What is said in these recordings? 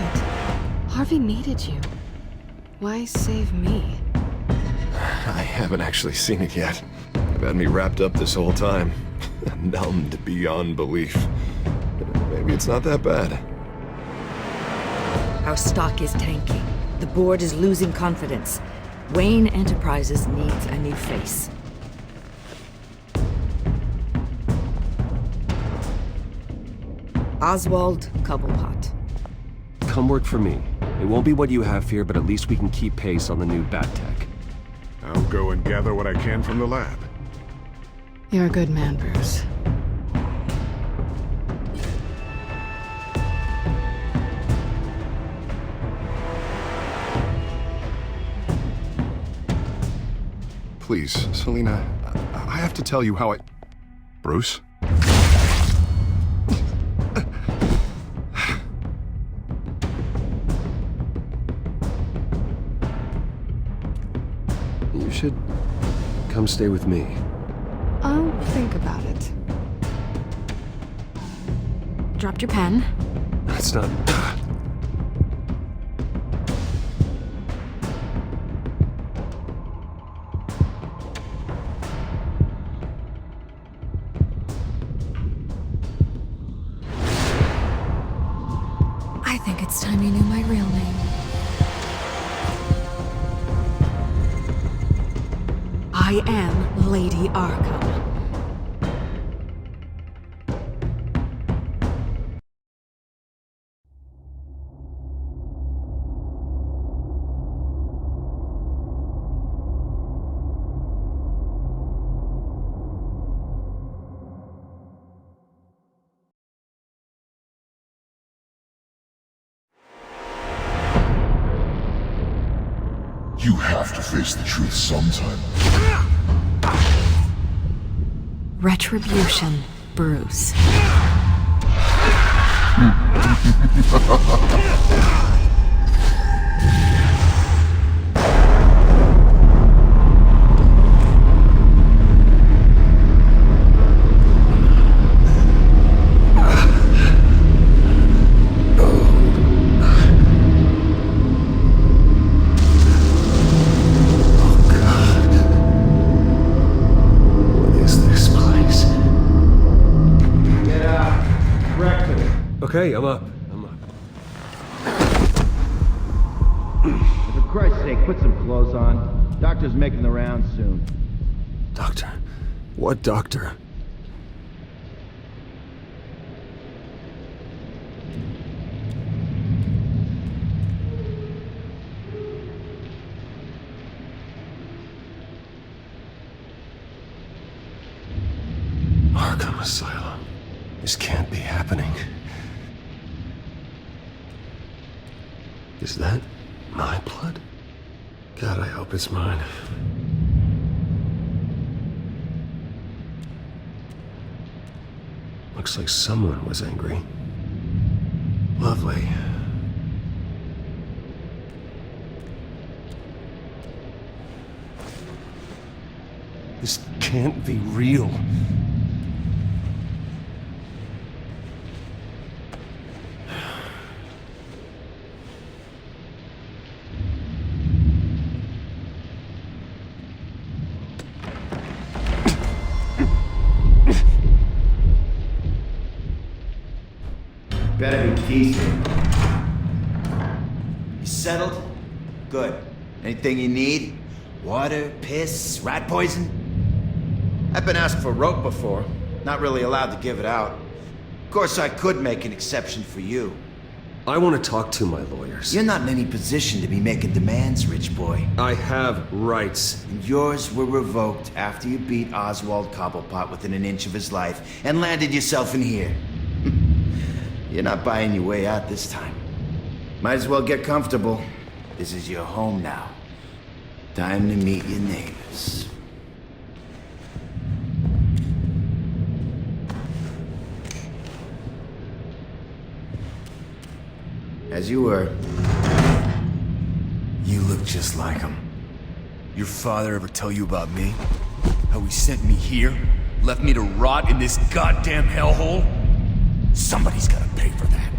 it. Harvey needed you. Why save me? I haven't actually seen it yet. They've had me wrapped up this whole time. Numbed beyond belief. Maybe it's not that bad. Our stock is tanking. The board is losing confidence. Wayne Enterprises needs a new face. Oswald Cobblepot. Come work for me. It won't be what you have here, but at least we can keep pace on the new bat tech. I'll go and gather what I can from the lab. You're a good man, Bruce. Please, Selina, I have to tell you how Bruce? You should come stay with me. I'll think about it. Dropped your pen. That's not... I think it's time you knew my real name. I am Lady Arkham. You have to face the truth sometime. Retribution, Bruce. Okay, I'm up. For Christ's sake, put some clothes on. Doctor's making the rounds soon. Doctor? What doctor? Arkham Asylum. This can't be happening. Is that my blood? God, I hope it's mine. Looks like someone was angry. Lovely. This can't be real. Better be decent. You settled? Good. Anything you need? Water, piss, rat poison? I've been asked for rope before. Not really allowed to give it out. Of course, I could make an exception for you. I want to talk to my lawyers. You're not in any position to be making demands, rich boy. I have rights. And yours were revoked after you beat Oswald Cobblepot within an inch of his life and landed yourself in here. You're not buying your way out this time. Might as well get comfortable. This is your home now. Time to meet your neighbors. As you were. You look just like him. Your father ever tell you about me? How he sent me here? Left me to rot in this goddamn hellhole? Somebody's gotta pay for that.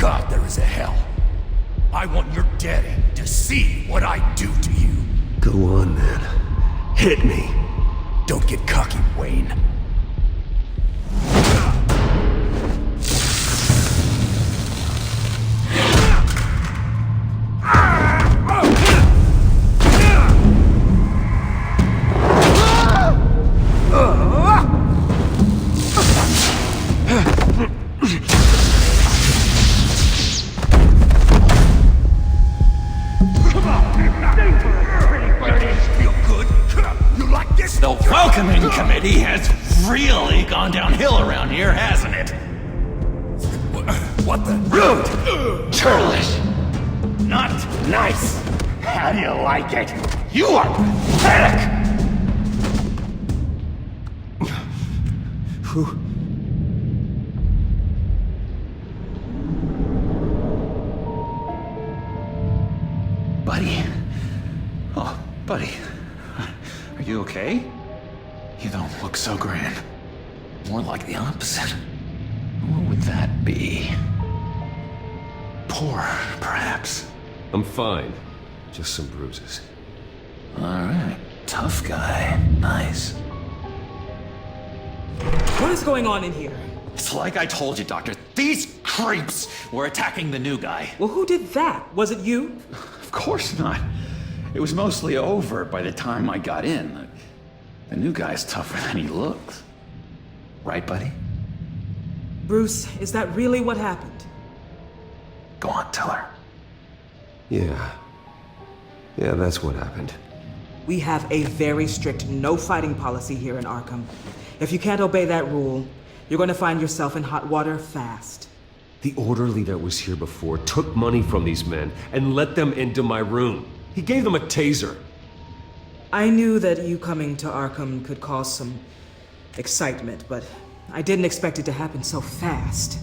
God there is a hell. I want your daddy to see what I do to you. Go on, then. Hit me. Don't get cocky, Wayne. The welcoming committee has really gone downhill around here, hasn't it? What the? Rude! Churlish! Not nice! How do you like it? You are pathetic! Buddy? Oh, buddy. Are you okay? You don't look so grand. More like the opposite. What would that be? Poor, perhaps. I'm fine. Just some bruises. Alright. Tough guy. Nice. What is going on in here? It's like I told you, Doctor. These creeps were attacking the new guy. Well, who did that? Was it you? Of course not. It was mostly over by the time I got in. The new guy's tougher than he looks. Right, buddy? Bruce, is that really what happened? Go on, tell her. Yeah. Yeah, that's what happened. We have a very strict no fighting policy here in Arkham. If you can't obey that rule, you're going to find yourself in hot water fast. The orderly that was here before took money from these men and let them into my room. He gave them a taser. I knew that you coming to Arkham could cause some excitement, but I didn't expect it to happen so fast.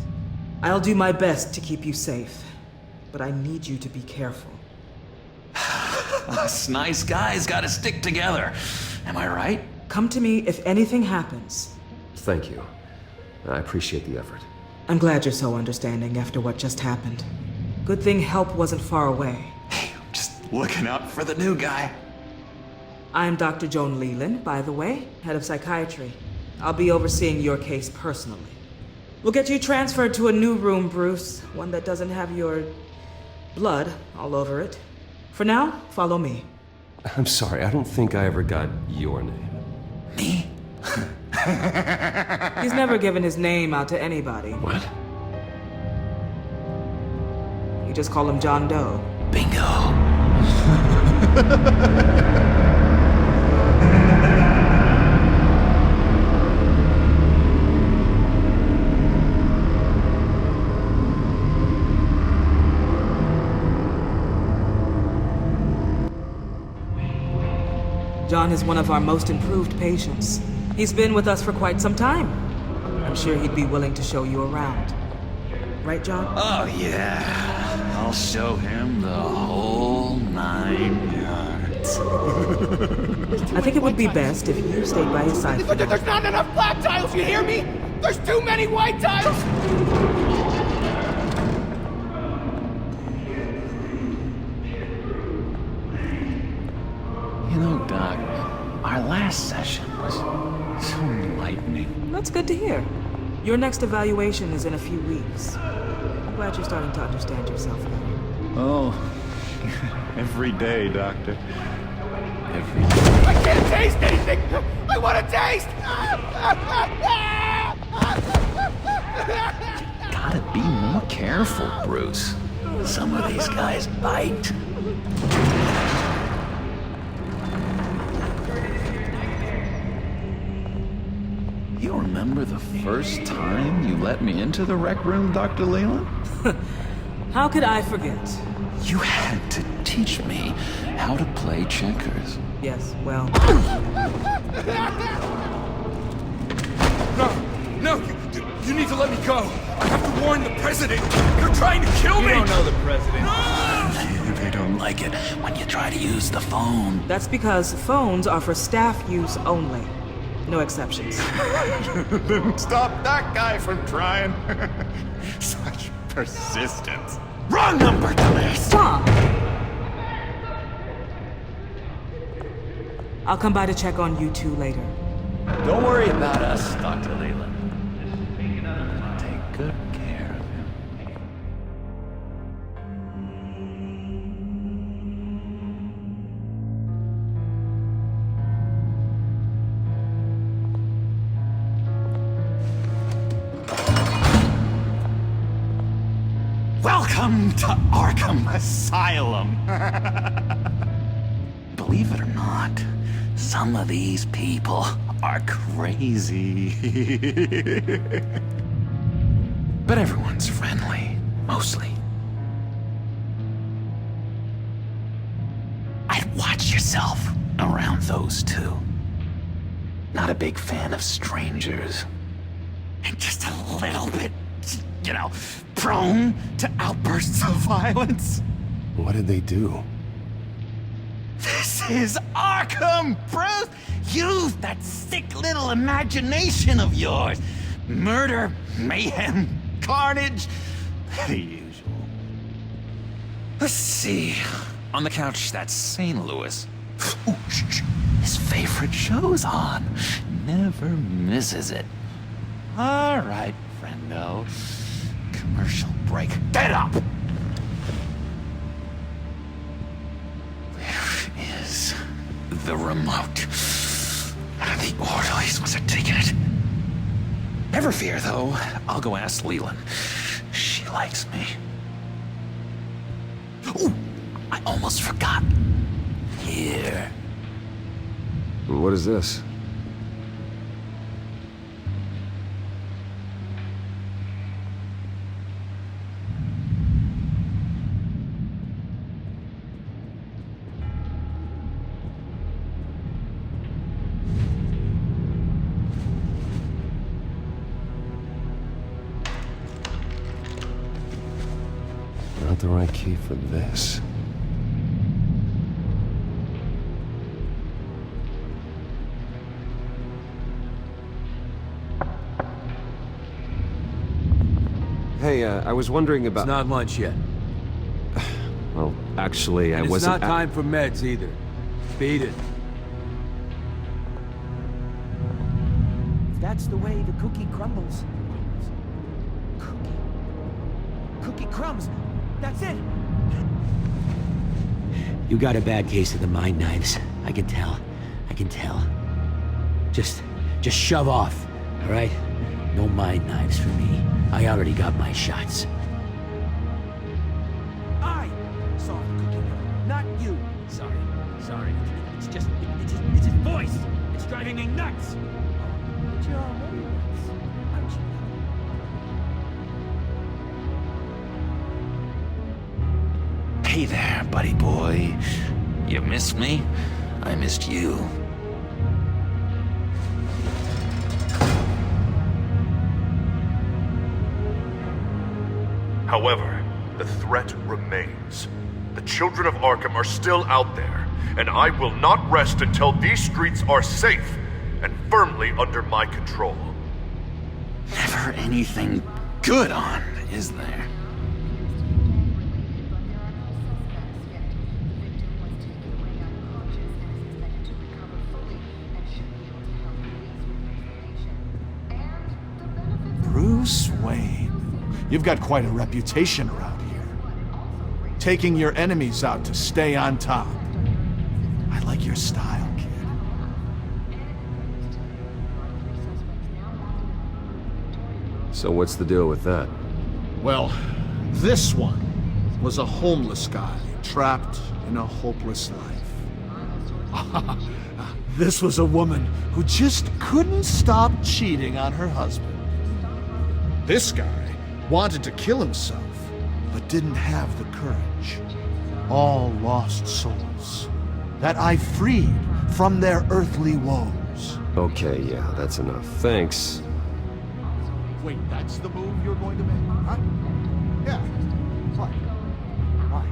I'll do my best to keep you safe, but I need you to be careful. Us nice guys gotta stick together. Am I right? Come to me if anything happens. Thank you. I appreciate the effort. I'm glad you're so understanding after what just happened. Good thing help wasn't far away. Hey, I'm just looking out for the new guy. I'm Dr. Joan Leland, by the way, head of psychiatry. I'll be overseeing your case personally. We'll get you transferred to a new room, Bruce. One that doesn't have your blood all over it. For now, follow me. I'm sorry, I don't think I ever got your name. Me? He's never given his name out to anybody. What? You just call him John Doe. Bingo. John is one of our most improved patients. He's been with us for quite some time. I'm sure he'd be willing to show you around. Right, John? Oh, yeah. I'll show him the whole 9 yards. I think it would be best if you stayed by his side. But there's not enough black tiles, you hear me? There's too many white tiles! You know, Doc, our last session was so enlightening. That's good to hear. Your next evaluation is in a few weeks. I'm glad you're starting to understand yourself better. Oh, every day, Doctor. Every day. I can't taste anything! I want to taste! Gotta be more careful, Bruce. Some of these guys bite. You remember the first time you let me into the rec room, Dr. Leland? How could I forget? You had to teach me how to play checkers. Yes, well... No, you need to let me go. I have to warn the president. You're trying to kill me. You don't know the president. They don't like it when you try to use the phone. That's because phones are for staff use only. No exceptions. Stop that guy from trying. Such Persistence. Wrong number to this! Tom! I'll come by to check on you two later. Don't worry about us, Dr. Leland. Take good care of him. Welcome to Arkham Asylum. Believe it or not, some of these people are crazy. But everyone's friendly, mostly. I'd watch yourself around those two. Not a big fan of strangers. And just a little bit, you know, prone to outbursts of violence. What did they do? This is Arkham, Bruce! Use that sick little imagination of yours. Murder, mayhem, carnage, the usual. Let's see. On the couch, that's St. Louis. Ooh, shh. His favorite show's on. Never misses it. All right, friendo. Commercial break. Get up! Where is the remote? The orderlies must have taken it. Never fear, though. I'll go ask Leland. She likes me. Ooh, I almost forgot. Here. What is this? Not the right key for this. Hey, I was wondering about... It's not lunch yet. Well, actually, I And wasn't... it's not time for meds either. Beat it. That's the way the cookie crumbles. Cookie crumbs. That's it. You got a bad case of the mind knives. I can tell. I can tell. Just shove off, all right? No mind knives for me. I already got my shots. I saw the cookie crumb, not you. Sorry. It's his voice. It's driving me nuts. But you're already nuts, aren't you? Hey there, buddy boy. You missed me? I missed you. However, the threat remains. The children of Arkham are still out there, and I will not rest until these streets are safe and firmly under my control. Never anything good on, is there? Bruce Wayne. You've got quite a reputation around here. Taking your enemies out to stay on top. I like your style, kid. So what's the deal with that? Well, this one was a homeless guy trapped in a hopeless life. This was a woman who just couldn't stop cheating on her husband. This guy wanted to kill himself, but didn't have the courage. All lost souls that I freed from their earthly woes. Okay, yeah, that's enough. Thanks. Wait, that's the move you're going to make, huh? Yeah. Why? Why?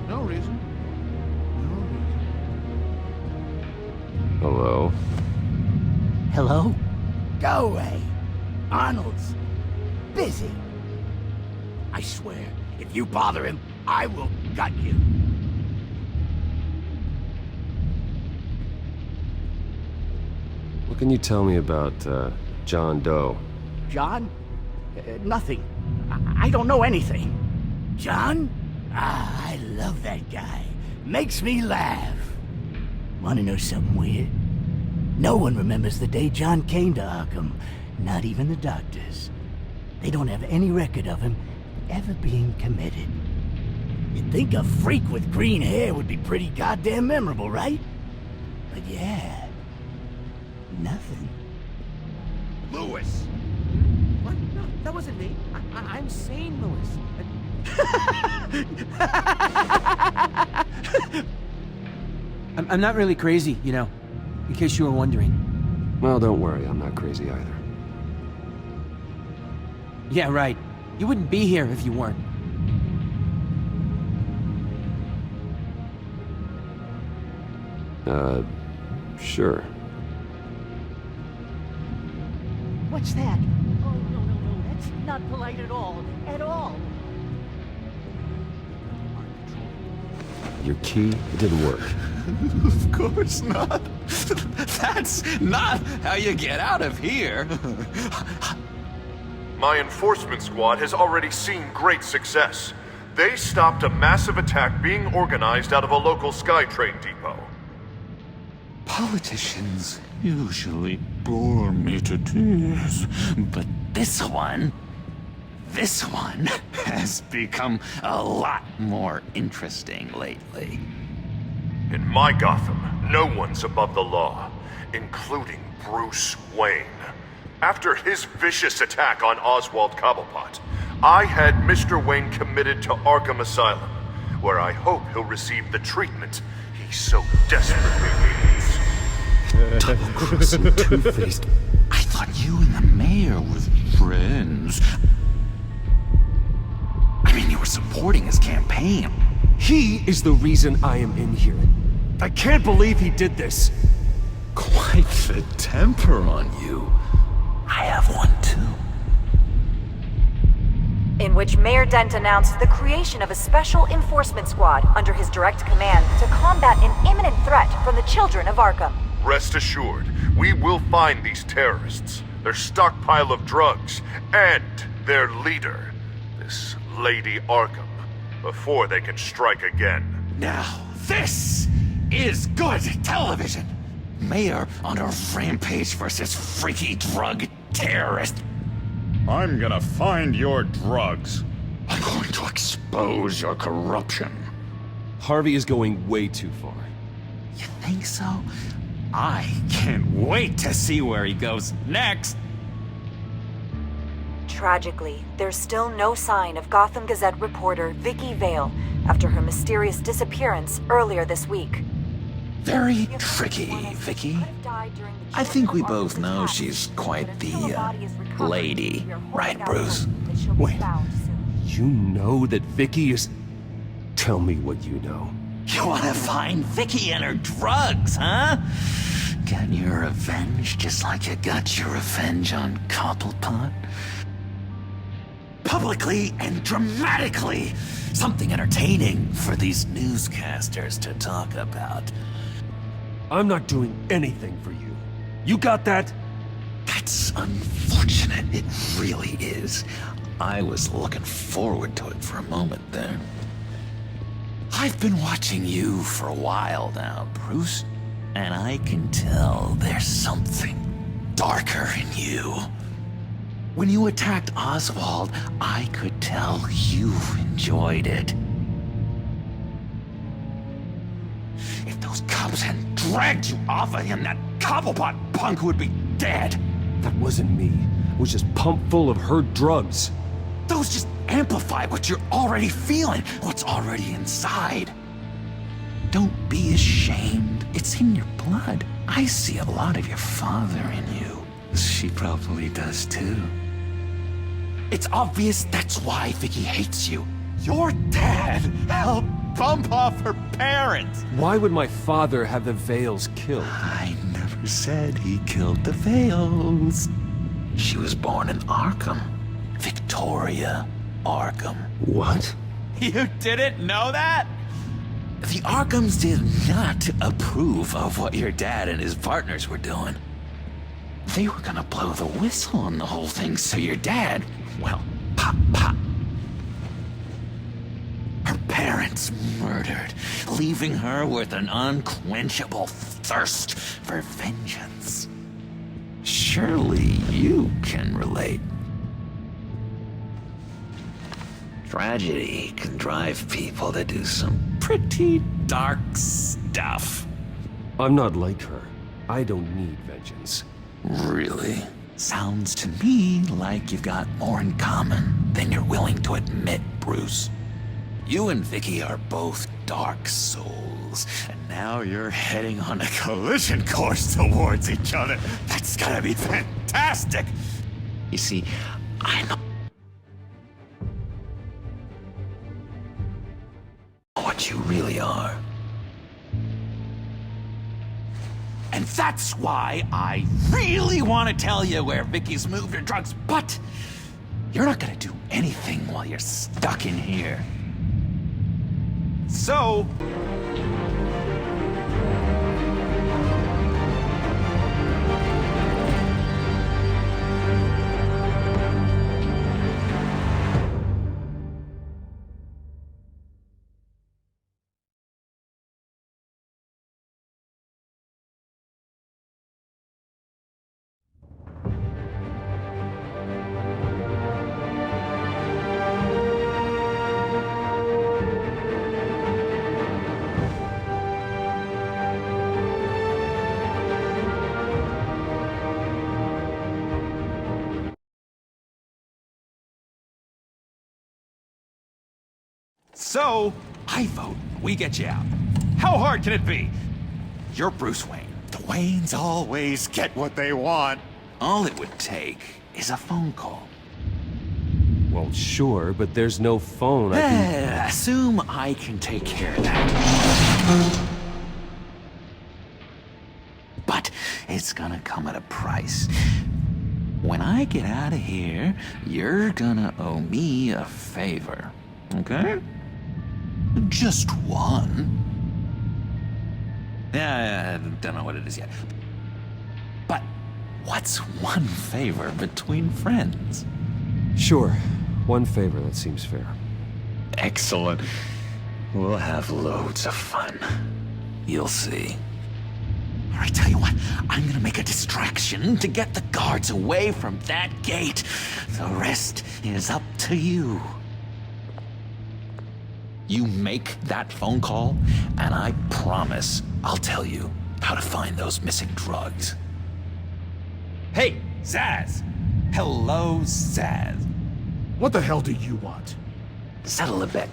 No reason. No reason. Hello? Hello? Go away. Arnold's busy. I swear, if you bother him, I will gut you. What can you tell me about, John Doe? John? Nothing. I don't know anything. John? Ah, I love that guy. Makes me laugh. Wanna know something weird? No one remembers the day John came to Arkham. Not even the doctors. They don't have any record of him ever being committed. You'd think a freak with green hair would be pretty goddamn memorable, right? But yeah, nothing. Lewis! What? No, that wasn't me. I'm sane, Lewis. I'm not really crazy, you know, in case you were wondering. Well, don't worry, I'm not crazy either. Yeah, right. You wouldn't be here if you weren't. Sure. What's that? Oh, no, that's not polite at all. At all. Your key, it didn't work. Of course not. That's not how you get out of here. My enforcement squad has already seen great success. They stopped a massive attack being organized out of a local SkyTrain depot. Politicians usually bore me to tears, but this one has become a lot more interesting lately. In my Gotham, no one's above the law, including Bruce Wayne. After his vicious attack on Oswald Cobblepot, I had Mr. Wayne committed to Arkham Asylum, where I hope he'll receive the treatment he so desperately needs. Double-crossing, two-faced. I thought you and the mayor were friends. I mean, you were supporting his campaign. He is the reason I am in here. I can't believe he did this. Quite the temper on you. I have one too. In which Mayor Dent announced the creation of a special enforcement squad under his direct command to combat an imminent threat from the children of Arkham. Rest assured, we will find these terrorists, their stockpile of drugs, and their leader, this Lady Arkham, before they can strike again. Now, this is good television. Mayor on a rampage versus freaky drug terrorist. I'm gonna find your drugs. I'm going to expose your corruption. Harvey is going way too far. You think so? I can't wait to see where he goes next. Tragically, there's still no sign of Gotham Gazette reporter Vicky Vale after her mysterious disappearance earlier this week. Very tricky, Vicky. I think we both know she's quite the, lady. Right, Bruce? Wait, you know that Vicky is... Tell me what you know. You wanna find Vicky and her drugs, huh? Get your revenge just like you got your revenge on Cobblepot? Publicly and dramatically! Something entertaining for these newscasters to talk about. I'm not doing anything for you. You got that? That's unfortunate. It really is. I was looking forward to it for a moment there. I've been watching you for a while now, Bruce, and I can tell there's something darker in you. When you attacked Oswald, I could tell you enjoyed it. If those cops hadn't dragged you off of him, that Cobblepot punk would be dead. That wasn't me. It was just pumped full of her drugs. Those just amplify what you're already feeling, what's already inside. Don't be ashamed. It's in your blood. I see a lot of your father in you. She probably does too. It's obvious that's why Vicky hates you. Your dad helped bump off her parents. Why would my father have the Vales killed? I never said he killed the Vales. She was born in Arkham. Victoria. Arkham. What? You didn't know that? The Arkhams did not approve of what your dad and his partners were doing. They were gonna blow the whistle on the whole thing, so your dad, well, pop. Her parents murdered, leaving her with an unquenchable thirst for vengeance. Surely you can relate. Tragedy can drive people to do some pretty dark stuff. I'm not like her. I don't need vengeance. Really? Sounds to me like you've got more in common than you're willing to admit, Bruce. You and Vicky are both dark souls, and now you're heading on a collision course towards each other. That's gotta be fantastic! You see, I know what you really are. And that's why I really want to tell you where Vicky's moved her drugs, but you're not gonna do anything while you're stuck in here. So... So, I vote we get you out. How hard can it be? You're Bruce Wayne. The Waynes always get what they want. All it would take is a phone call. Well, sure, but there's no phone. I can... Assume I can take care of that. But it's gonna come at a price. When I get out of here, you're gonna owe me a favor. Okay? Just one. Yeah, I don't know what it is yet. But what's one favor between friends? Sure. One favor, that seems fair. Excellent. We'll have loads of fun. You'll see. All right, tell you what, I'm gonna make a distraction to get the guards away from that gate. The rest is up to you. You make that phone call, and I promise I'll tell you how to find those missing drugs. Hey, Zsasz! Hello, Zsasz. What the hell do you want? Settle a bet.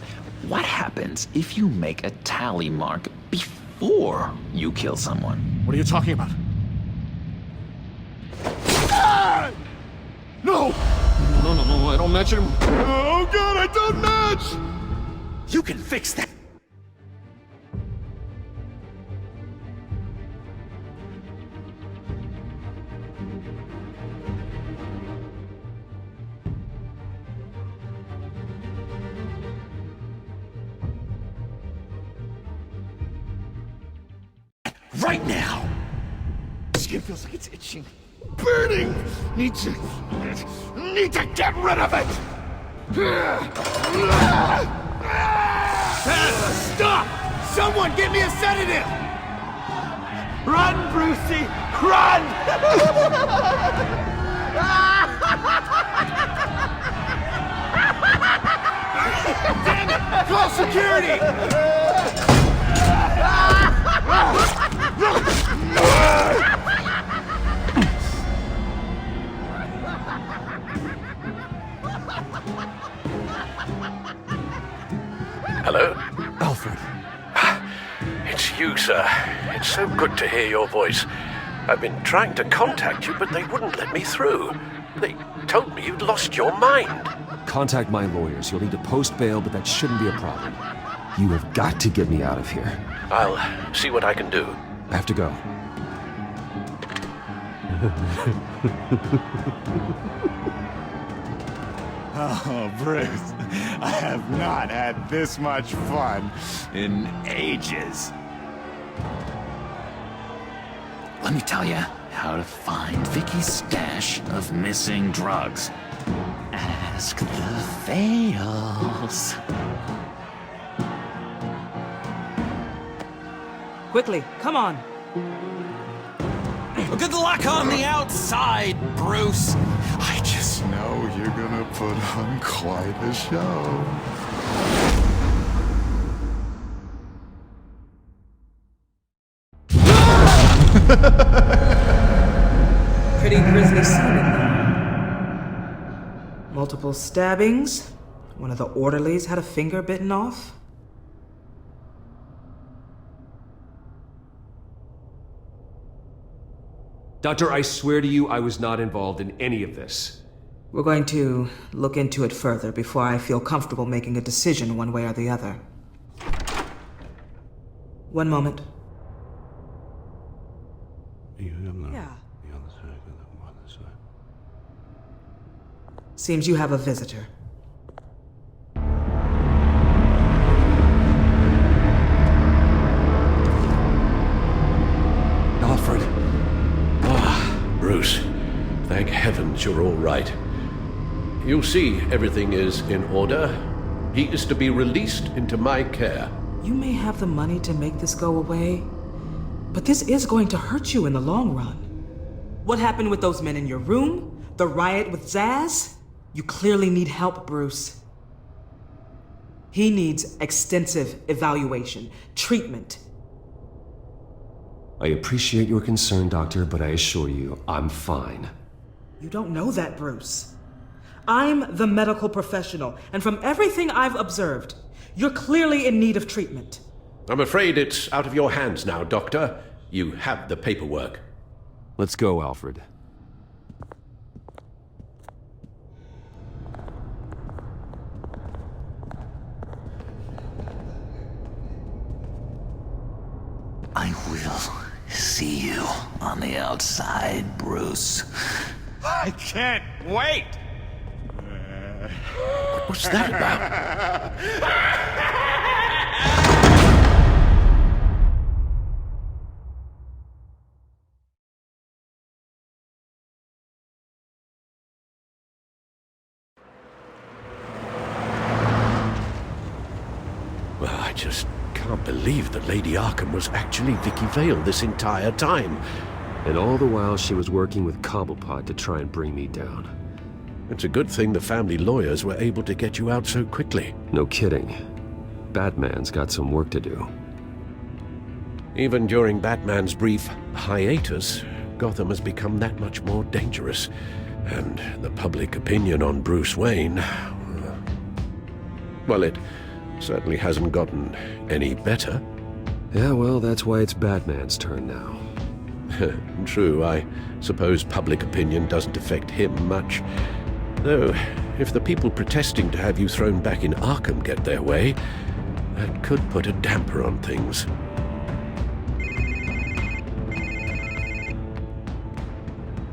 What happens if you make a tally mark before you kill someone? What are you talking about? Ah! No! No, I don't match him. Oh god, I don't match! You can fix that. Right now! Skin feels like it's itching. Burning! Need to get rid of it! Stop! Someone get me a sedative! Run, Brucey! Run! Damn it! Call security! Hello? Alfred. It's you, sir. It's so good to hear your voice. I've been trying to contact you, but they wouldn't let me through. They told me you'd lost your mind. Contact my lawyers. You'll need to post bail, but that shouldn't be a problem. You have got to get me out of here. I'll see what I can do. I have to go. Oh, Bruce, I have not had this much fun in ages. Let me tell you how to find Vicky's stash of missing drugs. Ask the Fails. Quickly, come on. Good luck on the outside, Bruce. I just know you're gonna put on quite a show. Pretty grisly scene in there. Multiple stabbings. One of the orderlies had a finger bitten off. Doctor, I swear to you, I was not involved in any of this. We're going to look into it further before I feel comfortable making a decision one way or the other. One moment. Yeah. Seems you have a visitor. Alfred. Bruce, thank heavens you're all right. You'll see everything is in order. He is to be released into my care. You may have the money to make this go away, but this is going to hurt you in the long run. What happened with those men in your room? The riot with Zsasz? You clearly need help, Bruce. He needs extensive evaluation, treatment. I appreciate your concern, Doctor, but I assure you, I'm fine. You don't know that, Bruce. I'm the medical professional, and from everything I've observed, you're clearly in need of treatment. I'm afraid it's out of your hands now, Doctor. You have the paperwork. Let's go, Alfred. I will see you on the outside, Bruce. I can't wait! What's that about? Well, I just can't believe that Lady Arkham was actually Vicky Vale this entire time. And all the while she was working with Cobblepot to try and bring me down. It's a good thing the family lawyers were able to get you out so quickly. No kidding. Batman's got some work to do. Even during Batman's brief hiatus, Gotham has become that much more dangerous. And the public opinion on Bruce Wayne... well, it certainly hasn't gotten any better. Yeah, well, that's why it's Batman's turn now. True, I suppose public opinion doesn't affect him much. Though, if the people protesting to have you thrown back in Arkham get their way, that could put a damper on things.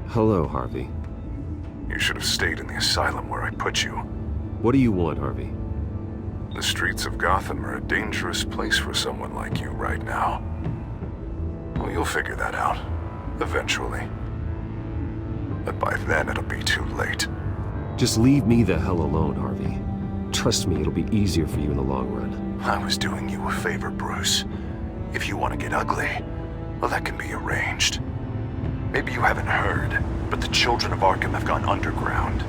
Hello, Harvey. You should have stayed in the asylum where I put you. What do you want, Harvey? The streets of Gotham are a dangerous place for someone like you right now. Well, you'll figure that out. Eventually. But by then, it'll be too late. Just leave me the hell alone, Harvey. Trust me, it'll be easier for you in the long run. I was doing you a favor, Bruce. If you want to get ugly, well, that can be arranged. Maybe you haven't heard, but the children of Arkham have gone underground.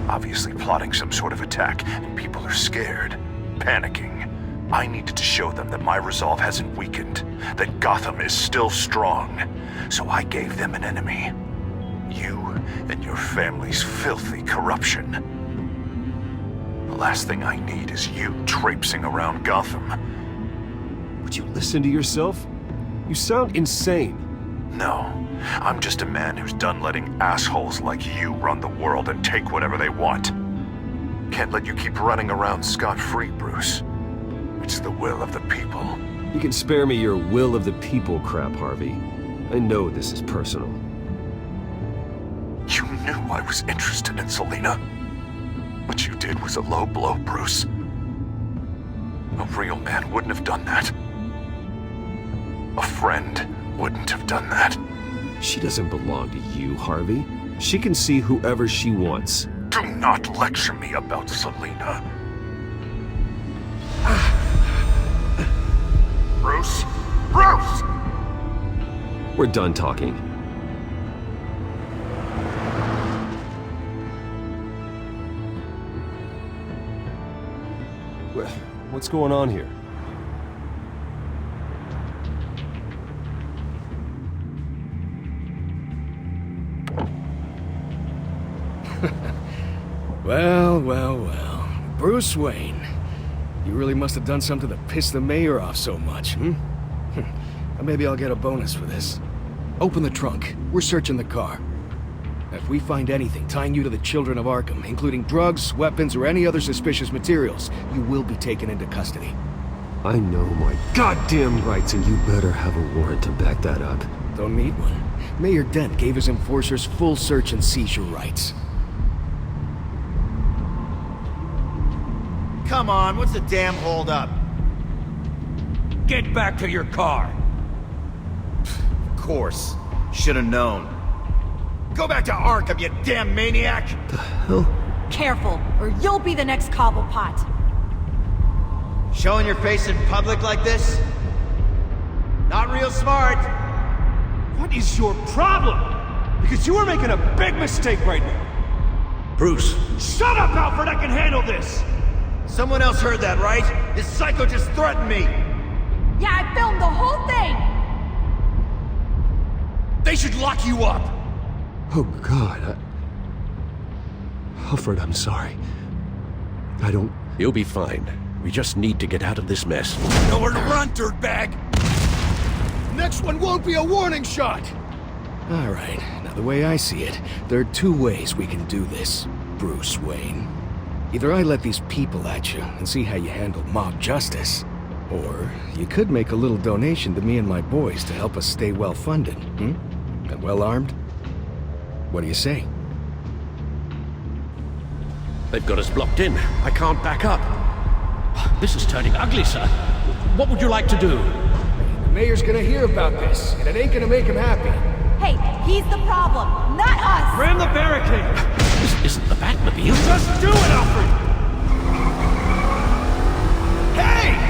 Obviously plotting some sort of attack, and people are scared, panicking. I needed to show them that my resolve hasn't weakened, that Gotham is still strong. So I gave them an enemy. You and your family's filthy corruption. The last thing I need is you traipsing around Gotham. Would you listen to yourself? You sound insane. No, I'm just a man who's done letting assholes like you run the world and take whatever they want. Can't let you keep running around scot-free, Bruce. It's the will of the people. You can spare me your will of the people crap, Harvey. I know this is personal. You knew I was interested in Selina. What you did was a low blow, Bruce. A real man wouldn't have done that. A friend wouldn't have done that. She doesn't belong to you, Harvey. She can see whoever she wants. Do not lecture me about Selina. Bruce? Bruce! We're done talking. What's going on here? Well. Bruce Wayne. You really must have done something to piss the mayor off so much, hmm? Maybe I'll get a bonus for this. Open the trunk. We're searching the car. If we find anything tying you to the Children of Arkham, including drugs, weapons, or any other suspicious materials, you will be taken into custody. I know my goddamn rights, and you better have a warrant to back that up. Don't need one. Mayor Dent gave his enforcers full search and seizure rights. Come on, what's the damn holdup? Get back to your car! Of course. Should've known. Go back to Arkham, you damn maniac! The hell? Careful, or you'll be the next Cobblepot. Showing your face in public like this? Not real smart. What is your problem? Because you are making a big mistake right now. Bruce. Shut up, Alfred! I can handle this! Someone else heard that, right? This psycho just threatened me! Yeah, I filmed the whole thing! They should lock you up! Oh, God. Alfred, I'm sorry. I don't... You'll be fine. We just need to get out of this mess. Nowhere to run, dirtbag! Next one won't be a warning shot! Alright, now the way I see it, there are two ways we can do this, Bruce Wayne. Either I let these people at you and see how you handle mob justice, or you could make a little donation to me and my boys to help us stay well-funded, and well-armed. What do you say? They've got us blocked in. I can't back up. This is turning ugly, sir. What would you like to do? The mayor's gonna hear about this, and it ain't gonna make him happy. Hey, he's the problem, not us! Ram the barricade! This isn't the Batmobile. Just do it, Alfred! Hey!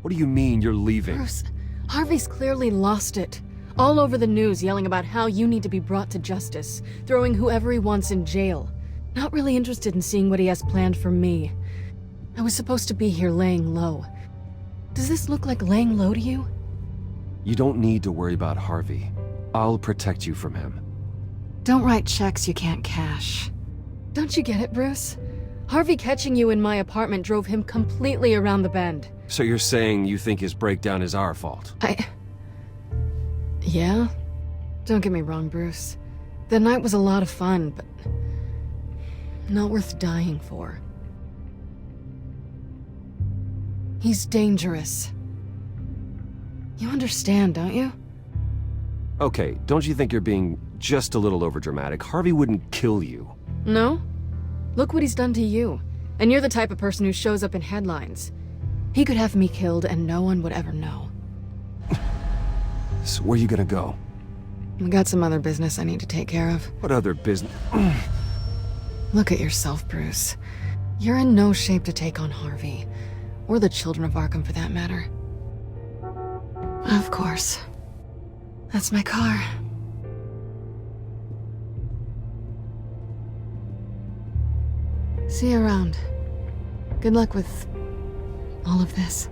What do you mean you're leaving? Bruce, Harvey's clearly lost it. All over the news yelling about how you need to be brought to justice, throwing whoever he wants in jail. Not really interested in seeing what he has planned for me. I was supposed to be here laying low. Does this look like laying low to you? You don't need to worry about Harvey. I'll protect you from him. Don't write checks you can't cash. Don't you get it, Bruce? Harvey catching you in my apartment drove him completely around the bend. So you're saying you think his breakdown is our fault? Yeah? Don't get me wrong, Bruce. The night was a lot of fun, but not worth dying for. He's dangerous. You understand, don't you? Okay, don't you think you're being just a little overdramatic? Harvey wouldn't kill you. No? Look what he's done to you. And you're the type of person who shows up in headlines. He could have me killed and no one would ever know. So where are you gonna go? I got some other business I need to take care of. What other business? Look at yourself, Bruce. You're in no shape to take on Harvey. Or the Children of Arkham, for that matter. Of course. That's my car. See you around. Good luck with all of this.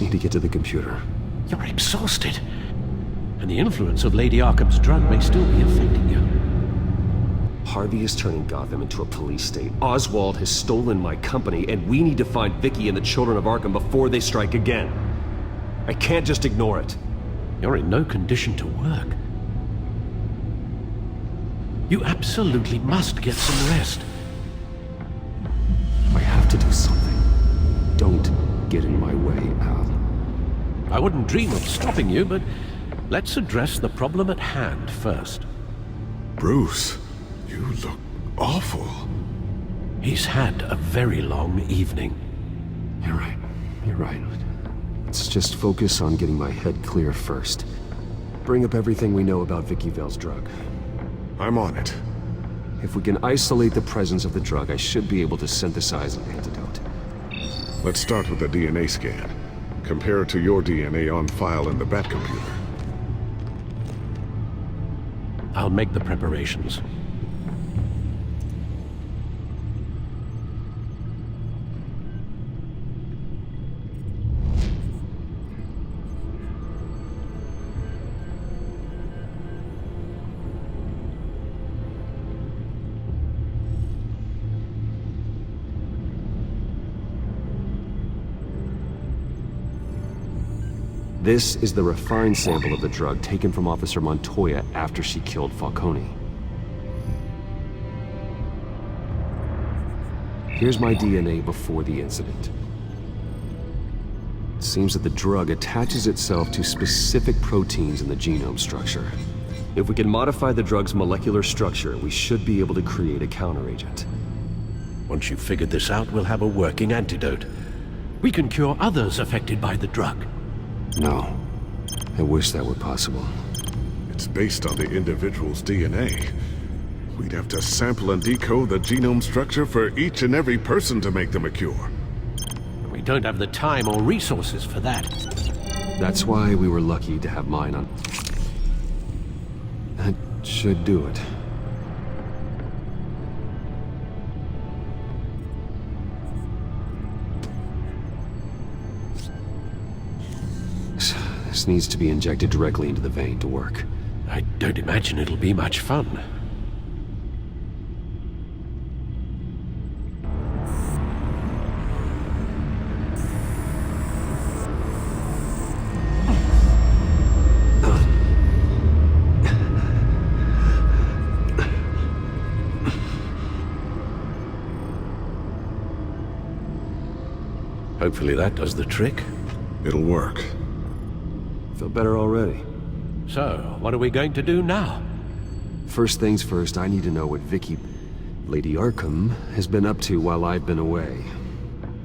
just need to get to the computer. You're exhausted. And the influence of Lady Arkham's drug may still be affecting you. Harvey is turning Gotham into a police state. Oswald has stolen my company, and we need to find Vicky and the Children of Arkham before they strike again. I can't just ignore it. You're in no condition to work. You absolutely must get some rest. I have to do something. Don't get in my way, Al. I wouldn't dream of stopping you, but let's address the problem at hand first. Bruce, you look awful. He's had a very long evening. You're right. You're right. Let's just focus on getting my head clear first. Bring up everything we know about Vicky Vale's drug. I'm on it. If we can isolate the presence of the drug, I should be able to synthesize an antidote. Let's start with the DNA scan. Compare it to your DNA on file in the Batcomputer. I'll make the preparations. This is the refined sample of the drug taken from Officer Montoya after she killed Falcone. Here's my DNA before the incident. It seems that the drug attaches itself to specific proteins in the genome structure. If we can modify the drug's molecular structure, we should be able to create a counteragent. Once you've figured this out, we'll have a working antidote. We can cure others affected by the drug. No. I wish that were possible. It's based on the individual's DNA. We'd have to sample and decode the genome structure for each and every person to make them a cure. We don't have the time or resources for that. That's why we were lucky to have mine on. That should do it. This needs to be injected directly into the vein to work. I don't imagine it'll be much fun. Hopefully that does the trick. It'll work. Feel better already. So, what are we going to do now? First things first, I need to know what Vicky, Lady Arkham, has been up to while I've been away.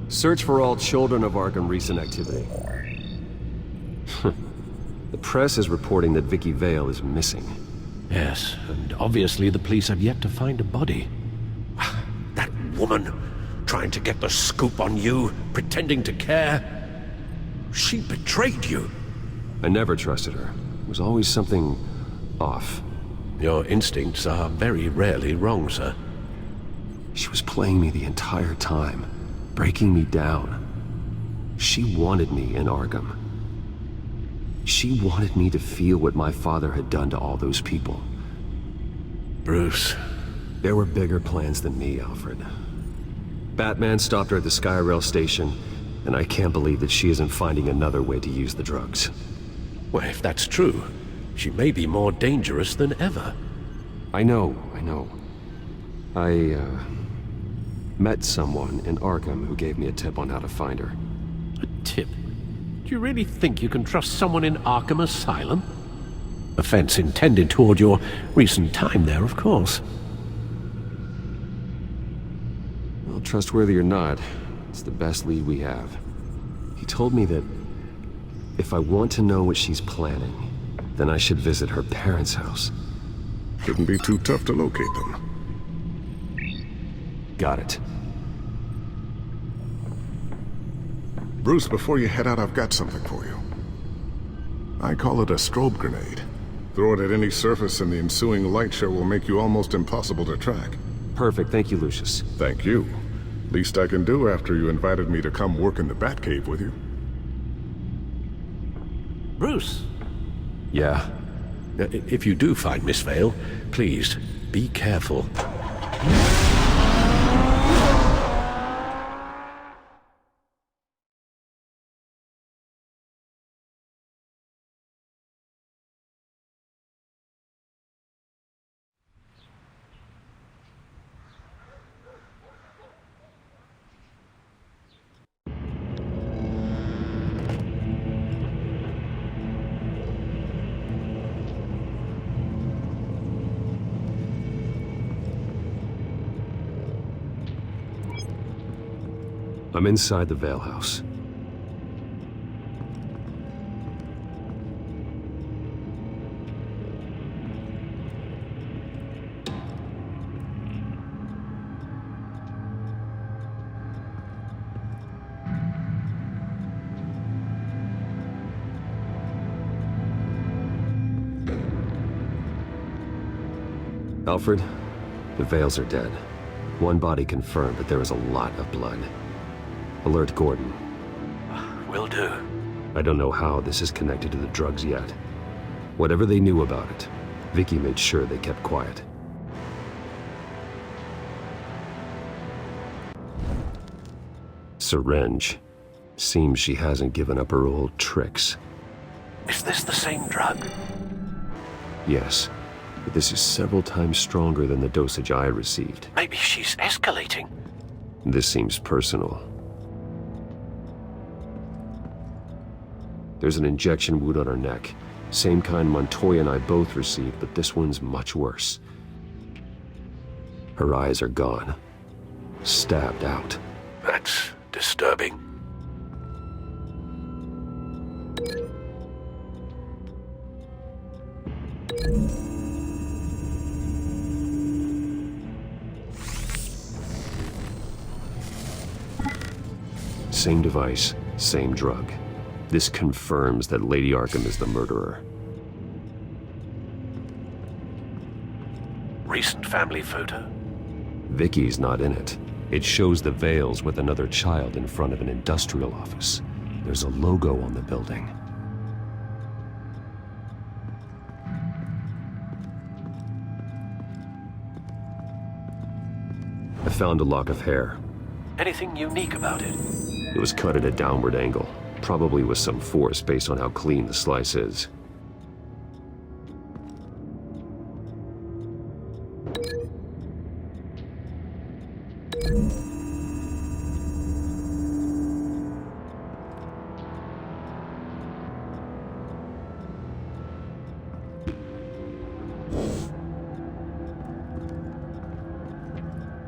Search for all Children of Arkham recent activity. The press is reporting that Vicky Vale is missing. Yes, and obviously the police have yet to find a body. That woman, trying to get the scoop on you, pretending to care. She betrayed you. I never trusted her. There was always something off. Your instincts are very rarely wrong, sir. She was playing me the entire time, breaking me down. She wanted me in Arkham. She wanted me to feel what my father had done to all those people. Bruce. There were bigger plans than me, Alfred. Batman stopped her at the Skyrail station, and I can't believe that she isn't finding another way to use the drugs. Well, if that's true, she may be more dangerous than ever. I know. I met someone in Arkham who gave me a tip on how to find her. A tip? Do you really think you can trust someone in Arkham Asylum? Offense intended toward your recent time there, of course. Well, trustworthy or not, it's the best lead we have. He told me that if I want to know what she's planning, then I should visit her parents' house. Shouldn't be too tough to locate them. Got it. Bruce, before you head out, I've got something for you. I call it a strobe grenade. Throw it at any surface and the ensuing light show will make you almost impossible to track. Perfect, thank you, Lucius. Thank you. Least I can do after you invited me to come work in the Batcave with you. Bruce. Yeah. If you do find Miss Vale, please, be careful. I'm inside the Vale House. Alfred, the Vales are dead. One body confirmed, but there is a lot of blood. Alert Gordon. Will do. I don't know how this is connected to the drugs yet. Whatever they knew about it, Vicky made sure they kept quiet. Syringe. Seems she hasn't given up her old tricks. Is this the same drug? Yes, but this is several times stronger than the dosage I received. Maybe she's escalating. This seems personal. There's an injection wound on her neck. Same kind Montoya and I both received, but this one's much worse. Her eyes are gone. Stabbed out. That's disturbing. Same device, same drug. This confirms that Lady Arkham is the murderer. Recent family photo? Vicky's not in it. It shows the Vales with another child in front of an industrial office. There's a logo on the building. I found a lock of hair. Anything unique about it? It was cut at a downward angle. Probably with some force based on how clean the slice is.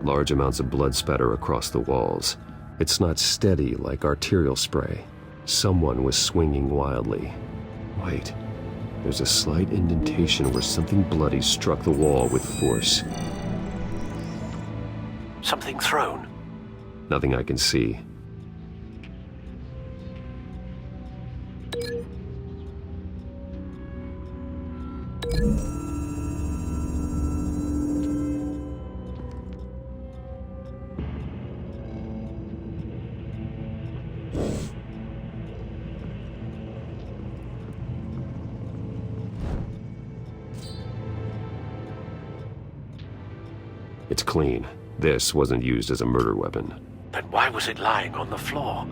Large amounts of blood spatter across the walls. It's not steady like arterial spray. Someone was swinging wildly. Wait, there's a slight indentation where something bloody struck the wall with force. Something thrown? Nothing I can see. It's clean. This wasn't used as a murder weapon. Then why was it lying on the floor?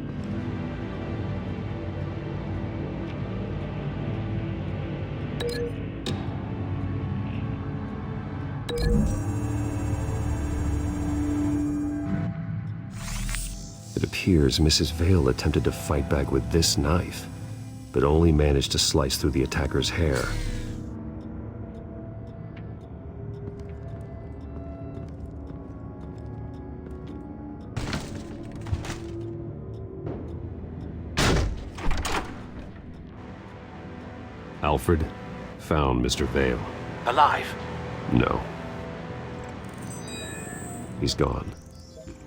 It appears Mrs. Vale attempted to fight back with this knife, but only managed to slice through the attacker's hair. Alfred found Mr. Vale. Alive? No. He's gone.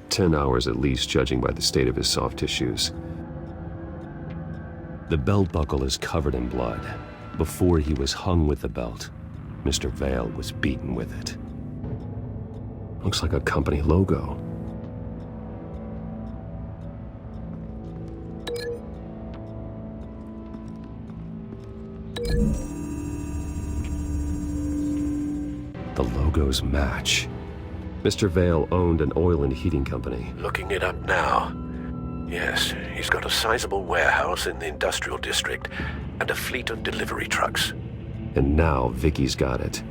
10 hours at least, judging by the state of his soft tissues. The belt buckle is covered in blood. Before he was hung with the belt, Mr. Vale was beaten with it. Looks like a company logo. Hugo's match. Mr. Vale owned an oil and heating company. Looking it up now. Yes, he's got a sizable warehouse in the industrial district and a fleet of delivery trucks. And now Vicky's got it.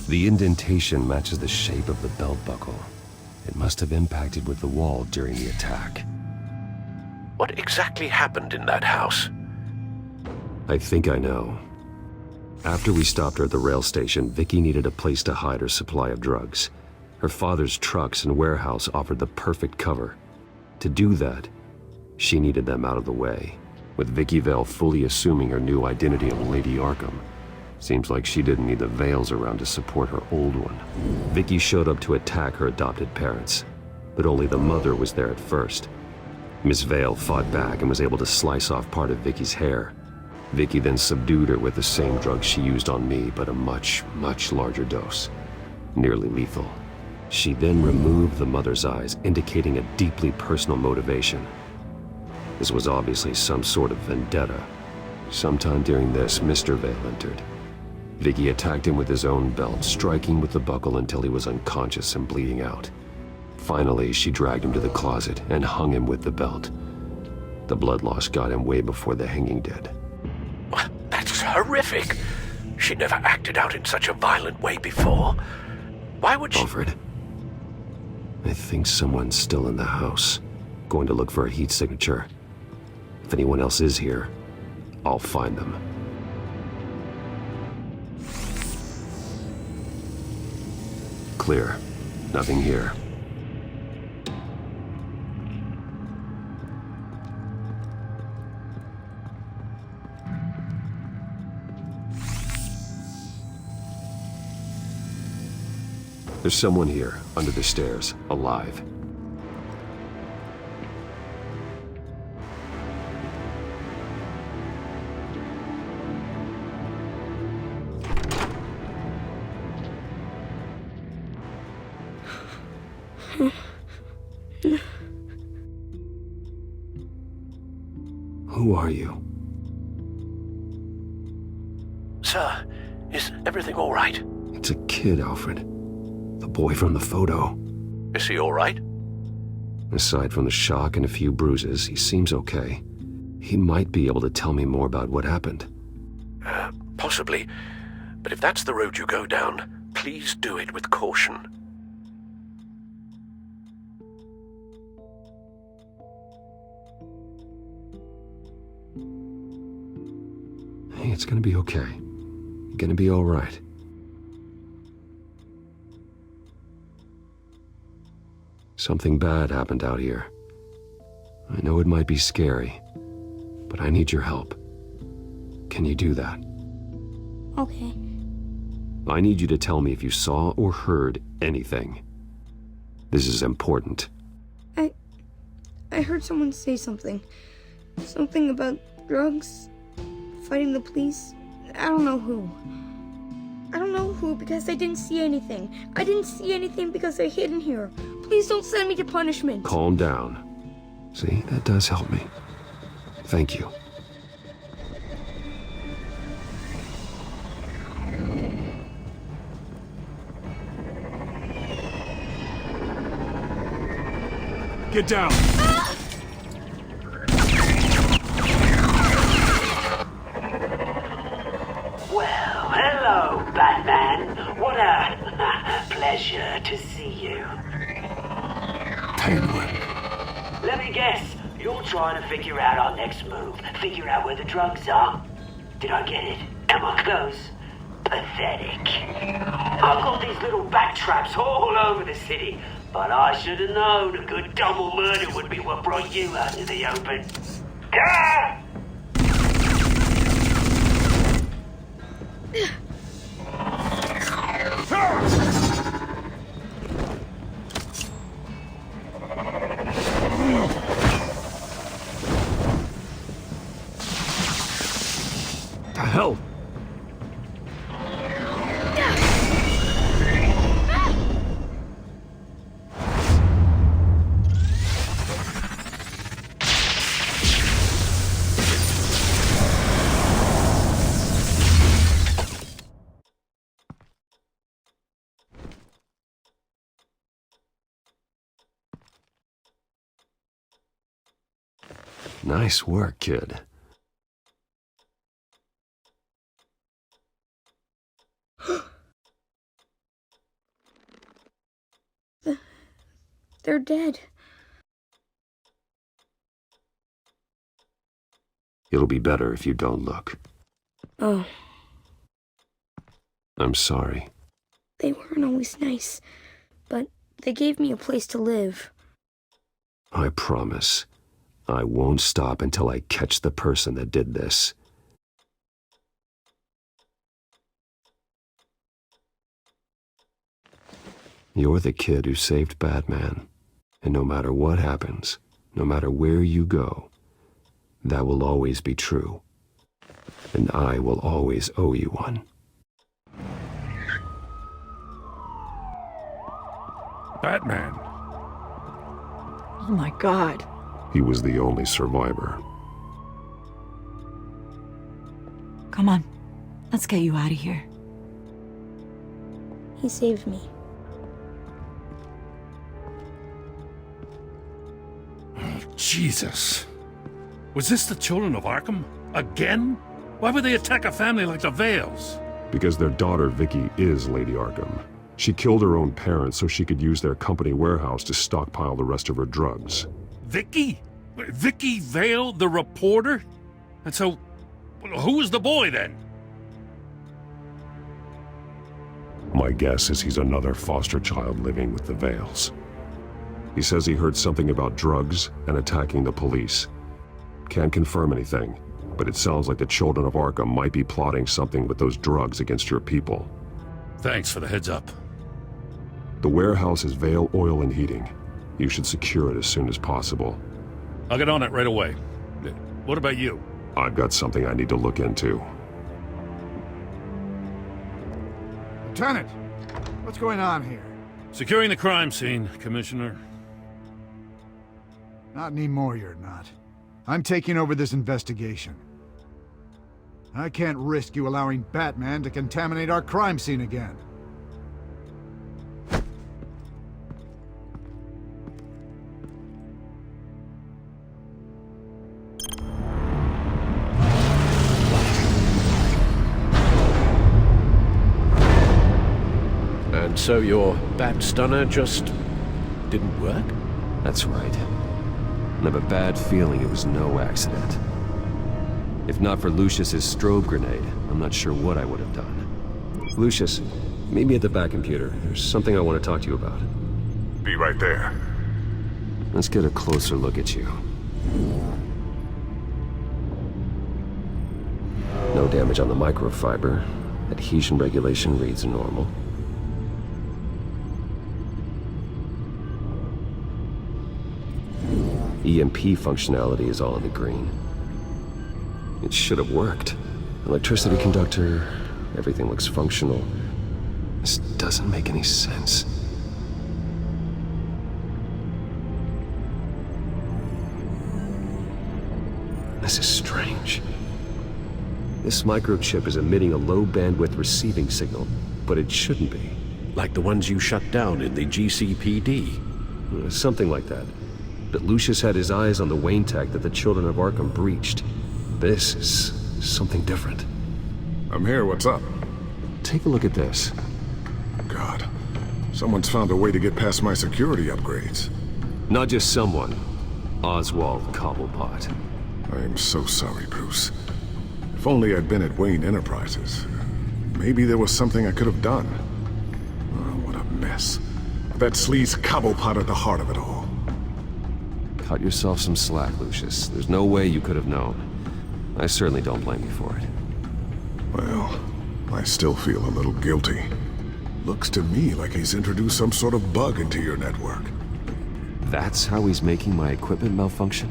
The indentation matches the shape of the belt buckle. It must have impacted with the wall during the attack. What exactly happened in that house? I think I know. After we stopped her at the rail station, Vicky needed a place to hide her supply of drugs. Her father's trucks and warehouse offered the perfect cover. To do that, she needed them out of the way, with Vicky Vale fully assuming her new identity of Lady Arkham. Seems like she didn't need the Vales around to support her old one. Vicky showed up to attack her adopted parents, but only the mother was there at first. Miss Vale fought back and was able to slice off part of Vicky's hair. Vicky then subdued her with the same drug she used on me, but a much, much larger dose. Nearly lethal. She then removed the mother's eyes, indicating a deeply personal motivation. This was obviously some sort of vendetta. Sometime during this, Mr. Vale entered. Vicky attacked him with his own belt, striking with the buckle until he was unconscious and bleeding out. Finally, she dragged him to the closet and hung him with the belt. The blood loss got him way before the hanging did. That's horrific. She never acted out in such a violent way before. Why would she— Alfred, I think someone's still in the house. Going to look for a heat signature. If anyone else is here, I'll find them. Clear. Nothing here. There's someone here, under the stairs, alive. Who are you? Sir, is everything all right? It's a kid, Alfred. The boy from the photo. Is he all right? Aside from the shock and a few bruises, he seems okay. He might be able to tell me more about what happened. Possibly. But if that's the road you go down, please do it with caution. Hey, it's gonna be okay. You're gonna be all right. Something bad happened out here. I know it might be scary, but I need your help. Can you do that? Okay. I need you to tell me if you saw or heard anything. This is important. I heard someone say something. Something about drugs, fighting the police. I don't know who. I don't know who because I didn't see anything. I didn't see anything because I hid in here. Please don't send me to punishment. Calm down. See, that does help me. Thank you. Get down! Well, hello, Batman. What a pleasure to see you. Penguin. Let me guess, you're trying to figure out our next move. Figure out where the drugs are. Did I get it? Am I close? Pathetic. I've got these little bat traps all over the city, but I should have known a good double murder would be what brought you out to the open. Ah! Nice work, kid. They're dead. It'll be better if you don't look. Oh, I'm sorry. they weren't always nice, but they gave me a place to live. I promise. I won't stop until I catch the person that did this. You're the kid who saved Batman. And no matter what happens, no matter where you go, that will always be true. And I will always owe you one. Batman. Oh my god. He was the only survivor. Come on. Let's get you out of here. He saved me. Jesus. Was this the children of Arkham? Again? Why would they attack a family like the Vales? Because their daughter, Vicky, is Lady Arkham. She killed her own parents so she could use their company warehouse to stockpile the rest of her drugs. Vicky? Vicky Vale, the reporter? And so, who was the boy then? My guess is he's another foster child living with the Vales. He says he heard something about drugs and attacking the police. Can't confirm anything, but it sounds like the children of Arkham might be plotting something with those drugs against your people. Thanks for the heads up. The warehouse is Vale Oil and Heating. You should secure it as soon as possible. I'll get on it right away. What about you? I've got something I need to look into. Lieutenant, what's going on here? Securing the crime scene, Commissioner. Not anymore, you're not. I'm taking over this investigation. I can't risk you allowing Batman to contaminate our crime scene again. And so your bat stunner just didn't work? That's right. I have a bad feeling it was no accident. If not for Lucius's strobe grenade, I'm not sure what I would have done. Lucius, meet me at the back computer. There's something I want to talk to you about. Be right there. Let's get a closer look at you. No damage on the microfiber. Adhesion regulation reads normal. EMP functionality is all in the green. It should have worked. Electricity conductor, everything looks functional. This doesn't make any sense. This is strange. This microchip is emitting a low-bandwidth receiving signal, but it shouldn't be. Like the ones you shut down in the GCPD? Something like that. But Lucius had his eyes on the Wayne tech that the children of Arkham breached. This is something different. I'm here, what's up? Take a look at this. God, someone's found a way to get past my security upgrades. Not just someone. Oswald Cobblepot. I am so sorry, Bruce. If only I'd been at Wayne Enterprises. Maybe there was something I could have done. Oh, what a mess. That sleaze Cobblepot at the heart of it all. Cut yourself some slack, Lucius. There's no way you could have known. I certainly don't blame you for it. Well, I still feel a little guilty. Looks to me like he's introduced some sort of bug into your network. That's how he's making my equipment malfunction?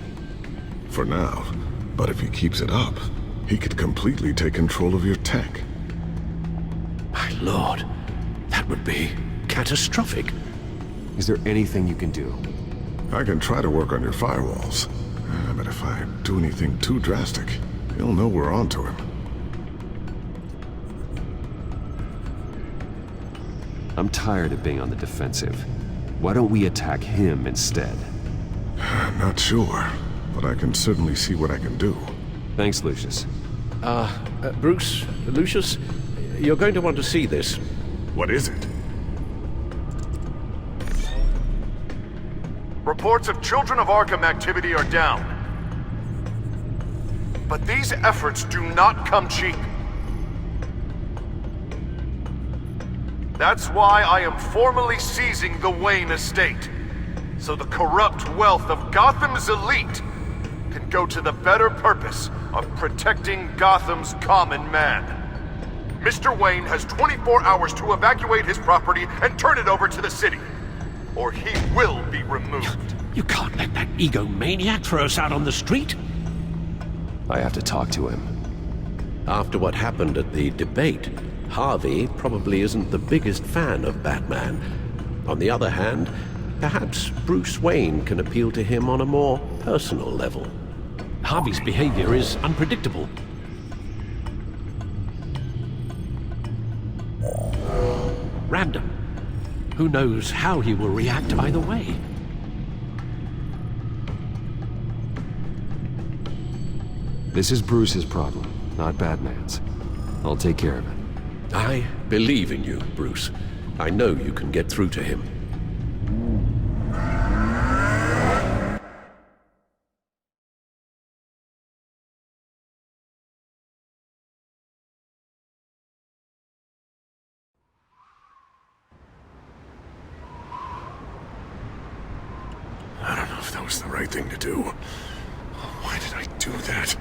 For now. But if he keeps it up, he could completely take control of your tech. I Lord. That would be catastrophic. Is there anything you can do? I can try to work on your firewalls. But if I do anything too drastic, he'll know we're onto him. I'm tired of being on the defensive. Why don't we attack him instead? Not sure, but I can certainly see what I can do. Thanks, Lucius. Bruce, Lucius, you're going to want to see this. What is it? Reports of Children of Arkham activity are down. But these efforts do not come cheap. That's why I am formally seizing the Wayne estate, so the corrupt wealth of Gotham's elite can go to the better purpose of protecting Gotham's common man. Mr. Wayne has 24 hours to evacuate his property and turn it over to the city, or he will be removed. You can't let that egomaniac throw us out on the street. I have to talk to him. After what happened at the debate, Harvey probably isn't the biggest fan of Batman. On the other hand, perhaps Bruce Wayne can appeal to him on a more personal level. Harvey's behavior is unpredictable. Random. Who knows how he will react either way? This is Bruce's problem, not Batman's. I'll take care of it. I believe in you, Bruce. I know you can get through to him. I don't know if that was the right thing to do. Why did I do that?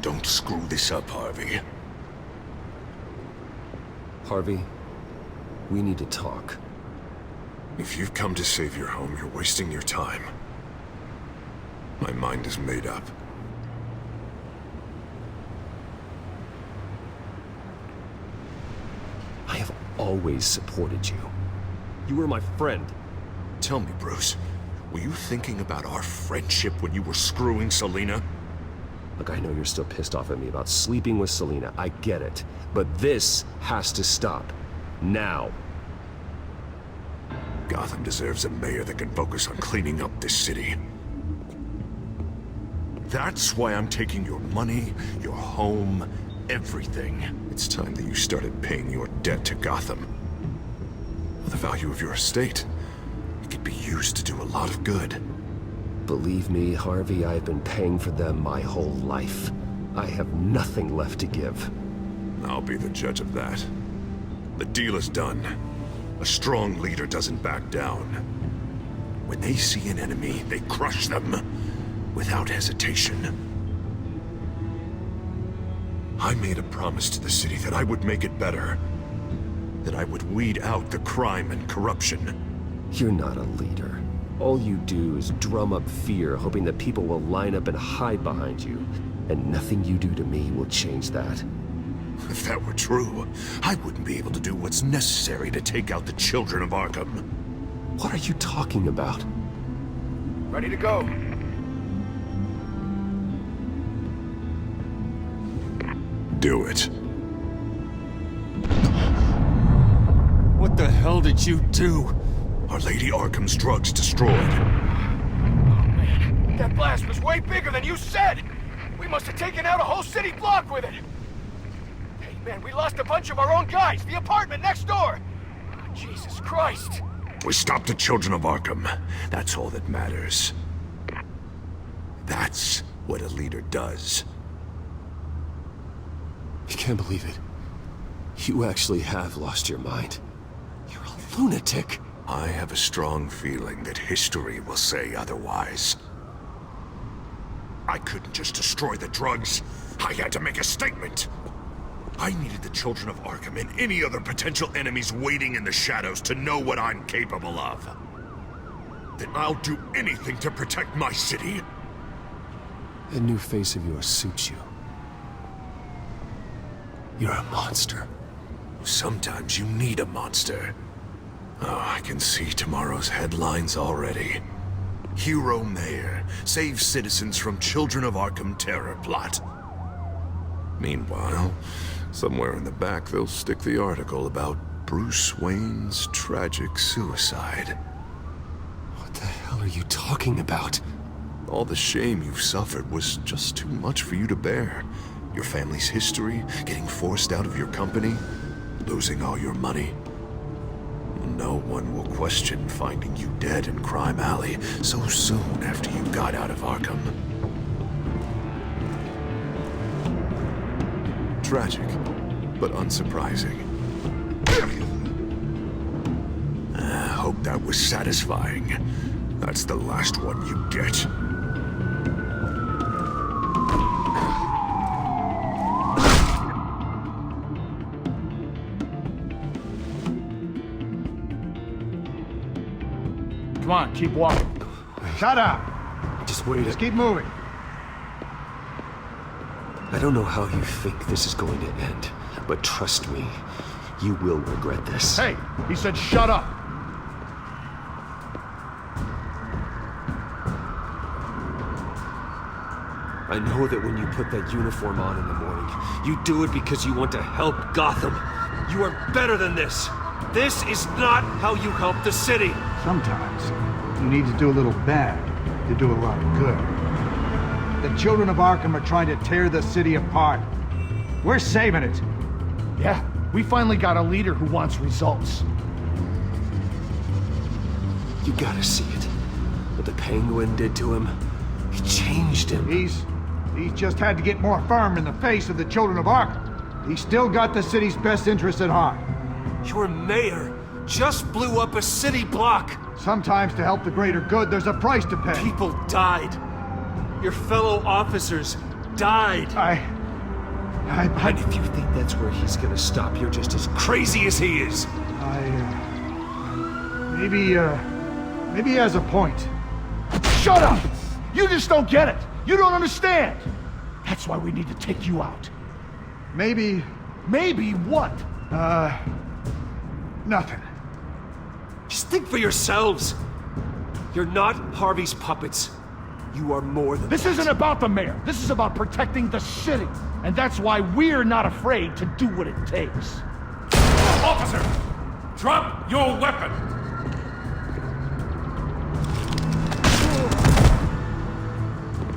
Don't screw this up, Harvey. Harvey, we need to talk. If you've come to save your home, you're wasting your time. My mind is made up. I have always supported you. You were my friend. Tell me, Bruce, were you thinking about our friendship when you were screwing Selina? Look, I know you're still pissed off at me about sleeping with Selina. I get it. But this has to stop. Now. Gotham deserves a mayor that can focus on cleaning up this city. That's why I'm taking your money, your home, everything. It's time that you started paying your debt to Gotham. For the value of your estate, it could be used to do a lot of good. Believe me, Harvey, I've been paying for them my whole life. I have nothing left to give. I'll be the judge of that. The deal is done. A strong leader doesn't back down. When they see an enemy, they crush them without hesitation. I made a promise to the city that I would make it better. That I would weed out the crime and corruption. You're not a leader. All you do is drum up fear, hoping that people will line up and hide behind you. And nothing you do to me will change that. If that were true, I wouldn't be able to do what's necessary to take out the Children of Arkham. What are you talking about? Ready to go. Do it. What the hell did you do? Are Lady Arkham's drugs destroyed? That blast was way bigger than you said! We must have taken out a whole city block with it! Hey man, we lost a bunch of our own guys! The apartment next door! Oh, Jesus Christ! We stopped the Children of Arkham. That's all that matters. That's what a leader does. I can't believe it. You actually have lost your mind. You're a lunatic. I have a strong feeling that history will say otherwise. I couldn't just destroy the drugs. I had to make a statement. I needed the Children of Arkham and any other potential enemies waiting in the shadows to know what I'm capable of. Then I'll do anything to protect my city. That new face of yours suits you. You're a monster. Sometimes you need a monster. Oh, I can see tomorrow's headlines already. Hero Mayor saves citizens from Children of Arkham terror plot. Meanwhile, somewhere in the back they'll stick the article about Bruce Wayne's tragic suicide. What the hell are you talking about? All the shame you've suffered was just too much for you to bear. Your family's history, getting forced out of your company, losing all your money. No one will question finding you dead in Crime Alley so soon after you got out of Arkham. Tragic, but unsurprising. I hope that was satisfying. That's the last one you get. Come on, keep walking. Shut up! Just wait. Just keep moving. I don't know how you think this is going to end, but trust me, you will regret this. Hey, he said shut up! I know that when you put that uniform on in the morning, you do it because you want to help Gotham. You are better than this. This is not how you help the city. Sometimes you need to do a little bad to do a lot of good. The Children of Arkham are trying to tear the city apart. We're saving it. Yeah, we finally got a leader who wants results. You gotta see it. What the Penguin did to him, he changed him. He's just had to get more firm in the face of the Children of Arkham. He's still got the city's best interests at heart. Your mayor just blew up a city block. Sometimes to help the greater good, there's a price to pay. People died. Your fellow officers died. And if you think that's where he's gonna stop, you're just as crazy as he is. Maybe he has a point. Shut up! You just don't get it. You don't understand. That's why we need to take you out. Maybe what? Nothing. Just think for yourselves. You're not Harvey's puppets. You are more than This isn't about the mayor. This is about protecting the city. And that's why we're not afraid to do what it takes. Officer! Drop your weapon!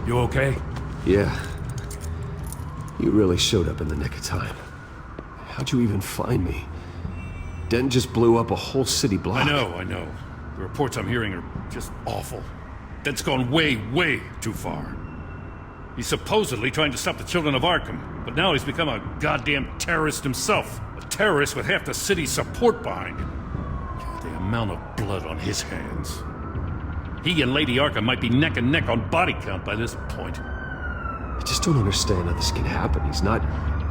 You okay? Yeah. You really showed up in the nick of time. How'd you even find me? Dent just blew up a whole city block. I know. The reports I'm hearing are just awful. Dent's gone way, way too far. He's supposedly trying to stop the Children of Arkham, but now he's become a goddamn terrorist himself. A terrorist with half the city's support behind him. God, the amount of blood on his hands. He and Lady Arkham might be neck and neck on body count by this point. I just don't understand how this can happen. He's not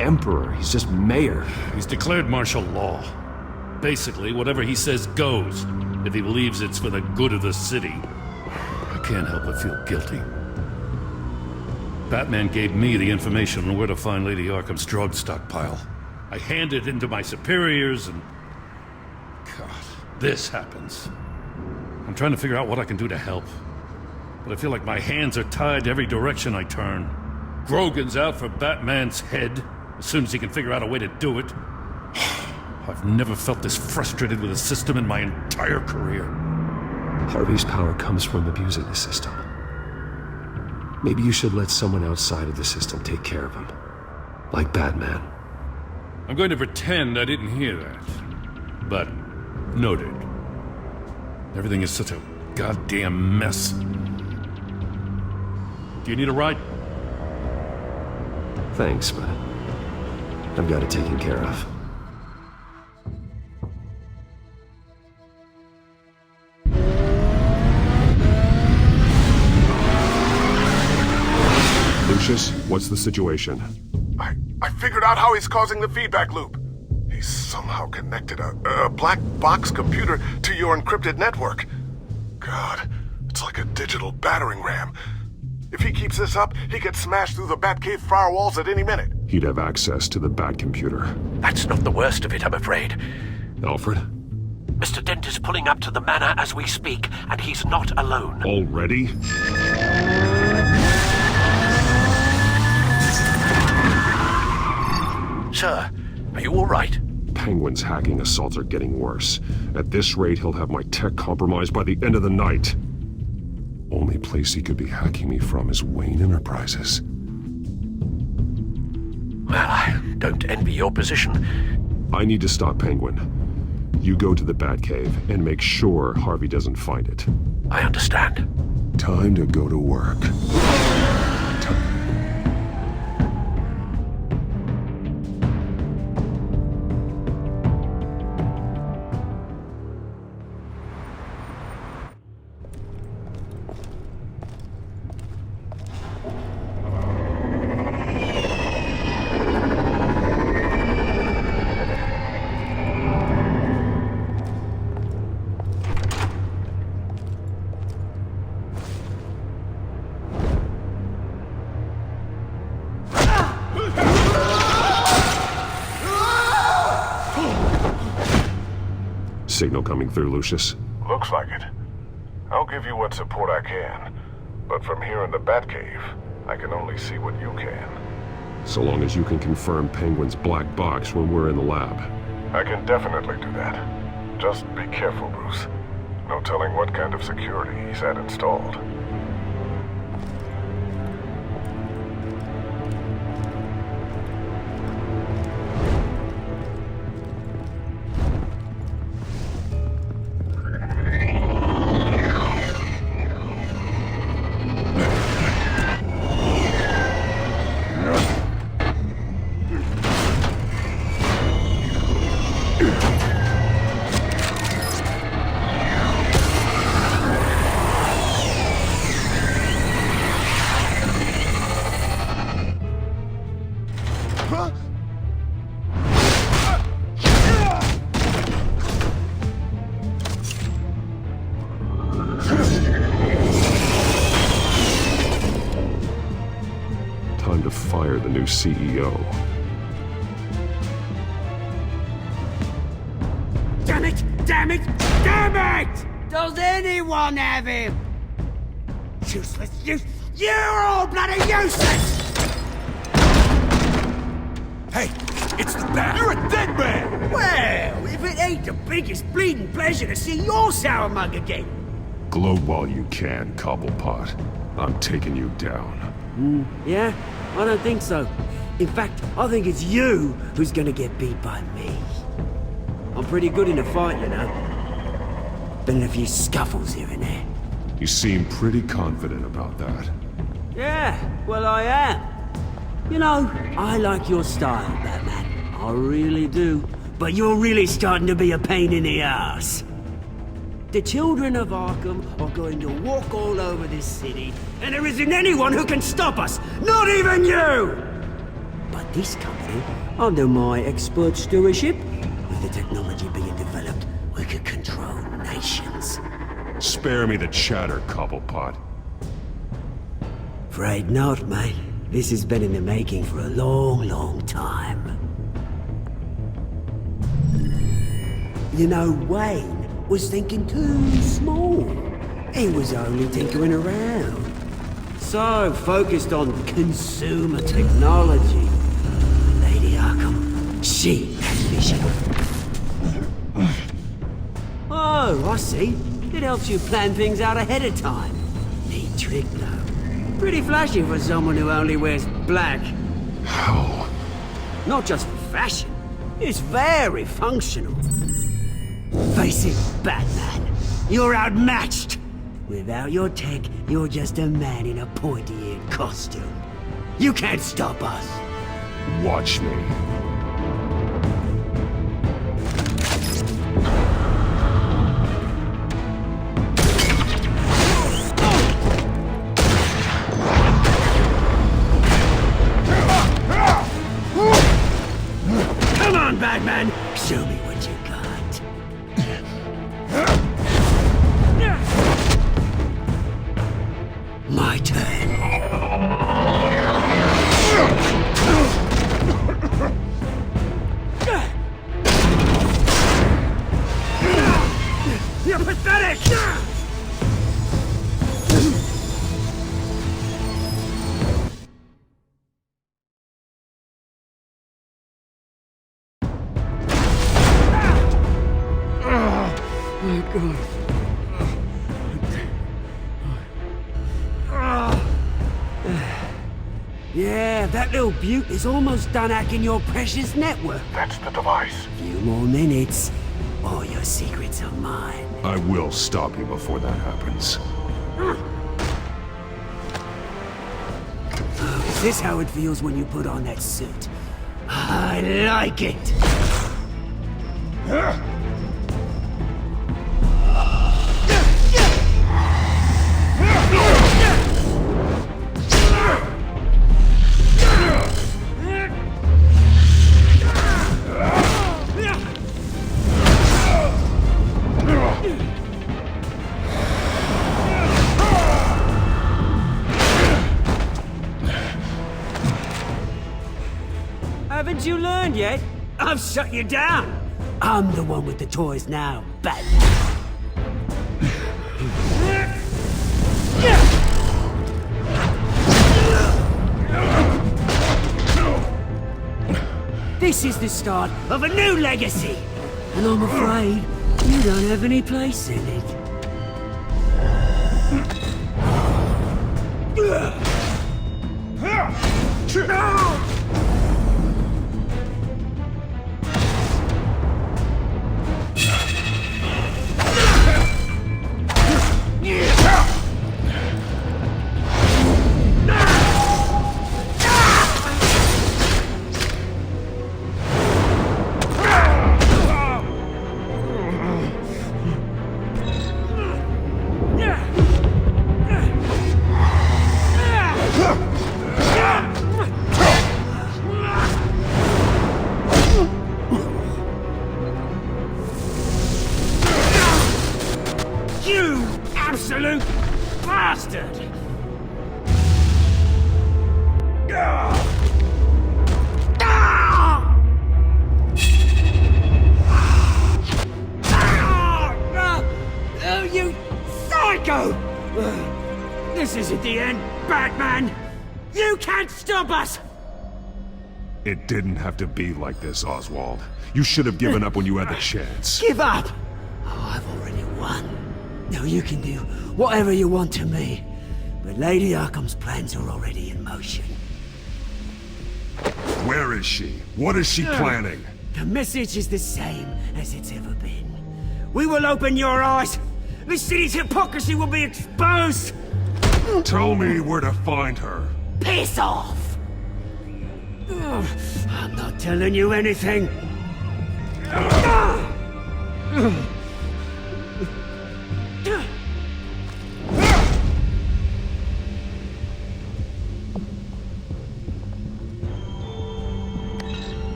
emperor, he's just mayor. He's declared martial law. Basically, whatever he says goes, if he believes it's for the good of the city. I can't help but feel guilty. Batman gave me the information on where to find Lady Arkham's drug stockpile. I handed it into my superiors and... God, this happens. I'm trying to figure out what I can do to help. But I feel like my hands are tied every direction I turn. Grogan's out for Batman's head, as soon as he can figure out a way to do it. I've never felt this frustrated with a system in my entire career. Harvey's power comes from abusing the system. Maybe you should let someone outside of the system take care of him. Like Batman. I'm going to pretend I didn't hear that. But, noted. Everything is such a goddamn mess. Do you need a ride? Thanks, but I've got it taken care of. Lucius, what's the situation? I figured out how he's causing the feedback loop. He's somehow connected a black box computer to your encrypted network. God, it's like a digital battering ram. If he keeps this up, he could smash through the Batcave firewalls at any minute. He'd have access to the Bat computer. That's not the worst of it, I'm afraid. Alfred? Mr. Dent is pulling up to the manor as we speak, and he's not alone. Already? Sir, are you all right? Penguin's hacking assaults are getting worse. At this rate, he'll have my tech compromised by the end of the night. Only place he could be hacking me from is Wayne Enterprises. Well, I don't envy your position. I need to stop Penguin. You go to the Batcave and make sure Harvey doesn't find it. I understand. Time to go to work. Signal coming through, Lucius? Looks like it. I'll give you what support I can. But from here in the Batcave, I can only see what you can. So long as you can confirm Penguin's black box when we're in the lab. I can definitely do that. Just be careful, Bruce. No telling what kind of security he's had installed. Time to fire the new CEO. Damn it! Damn it! Damn it! Does anyone have him? Useless, you're all bloody useless! Hey, it's the Bat. You're a dead man! Well, if it ain't the biggest bleeding pleasure to see your sour mug again. Gloat while you can, Cobblepot. I'm taking you down. Yeah? I don't think so. In fact, I think it's you who's gonna get beat by me. I'm pretty good in a fight, you know. Been in a few scuffles here and there. You seem pretty confident about that. Yeah, well I am. You know, I like your style, Batman. I really do. But you're really starting to be a pain in the ass. The children of Arkham are going to walk all over this city, and there isn't anyone who can stop us! Not even you! But this company, under my expert stewardship, with the technology being developed, we could control nations. Spare me the chatter, Cobblepot. Afraid not, mate. This has been in the making for a long, long time. You know, Wayne was thinking too small. He was only tinkering around. So focused on consumer technology. Lady Arkham, she has vision. Oh, I see. It helps you plan things out ahead of time. Neat trick, though. Pretty flashy for someone who only wears black. How? Not just for fashion. It's very functional. Face it, Batman. You're outmatched. Without your tech, you're just a man in a pointy-eared costume. You can't stop us. Watch me. Come on, Batman! Show me what you got. My turn. Yeah, that little beaut is almost done hacking your precious network. That's the device. Few more minutes. All your secrets are mine. I will stop you before that happens. Is this how it feels when you put on that suit? I like it! Haven't you learned yet? I've shut you down. I'm the one with the toys now, Batman. This is the start of a new legacy, and I'm afraid you don't have any place in it. You absolute bastard! Oh, you psycho! This isn't the end, Batman! You can't stop us! It didn't have to be like this, Oswald. You should have given up when you had the chance. Give up! Oh, I've already won. Now you can do whatever you want to me, but Lady Arkham's plans are already in motion. Where is she? What is she planning? The message is the same as it's ever been. We will open your eyes. The city's hypocrisy will be exposed. Tell me where to find her. Piss off! I'm not telling you anything.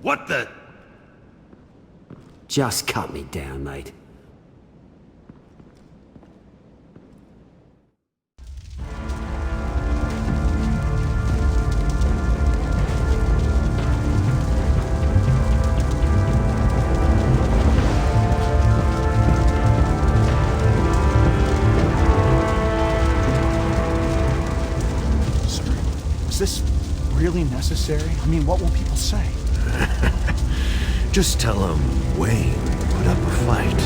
What the? Just cut me down, mate. Sir, is this really necessary? I mean, what will people say? Just tell him Wayne put up a fight.